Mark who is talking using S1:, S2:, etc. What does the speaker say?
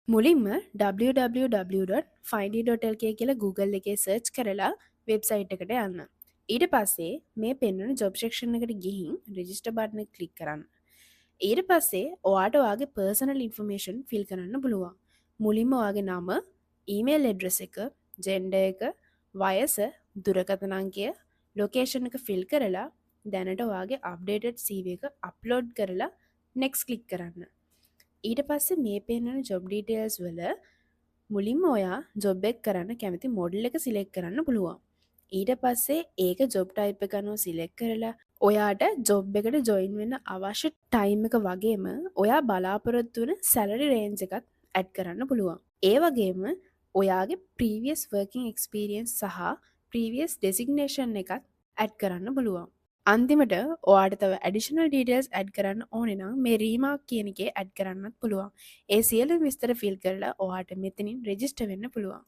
S1: මුලින්ම www.findy.lk කියලා Google එකේ සර්ච් කරලා වෙබ්සයිට් එකට යන්න. ඊට පස්සේ මේ පෙන්වන ජොබ් සෙක්ෂන් එකට ගිහින් රෙජිස්ටර් බටන් එක ක්ලික් කරන්න. ඊට පස්සේ ඔයාට ඔයාගේ පර්සනල් ඉන්ෆර්මේෂන් ෆිල් කරන්න පුළුවන්. මුලින්ම ඔයාගේ නම, ඊමේල් ඇඩ්‍රස් එක, ජෙන්ඩර් එක, වයස, දුරකථන අංකය, ලොකේෂන් එක ෆිල් කරලා දැනට ඔයාගේ අප්ඩේටඩ් CV එක අප්ලෝඩ් කරලා නෙක්ස්ට් ක්ලික් කරන්න. ඊට පස්සේ මේ පෙන්වන ජොබ් ඩීටේල්ස් වල මුලින්ම ඔයා ජොබ් එක කරන්න කැමති මොඩල් එක සිලෙක්ට් කරන්න පුළුවන්. ඊට පස්සේ ඒක ජොබ් ටයිප් එක අනුව සිලෙක්ට් කරලා ඔයාට ජොබ් එකට ජොයින් වෙන්න අවශ්‍ය ටයිම් එක වගේම ඔයා බලාපොරොත්තු වෙන සැලරි රේන්ජ් එකත් ඇඩ් කරන්න පුළුවන්. ඒ වගේම ඔයාගේ ප්‍රීවියස් වර්කින් එක්ස්පීරියන්ස් සහ ප්‍රීවියස් ඩෙසිග්නේෂන් එකත් ඇඩ් කරන්න පුළුවන්. අන්තිමට ඔයාට තව ඇඩිෂනල් ඩීටේල්ස් ඇඩ් කරන්න ඕනේ නම් මේ රීමාක් කියන එකේ ඇඩ් කරන්නත් පුළුවන්. ඒ සියලු විස්තර ෆිල් කරලා ඔයාට මෙතනින් රෙජිස්ටර් වෙන්න පුළුවන්.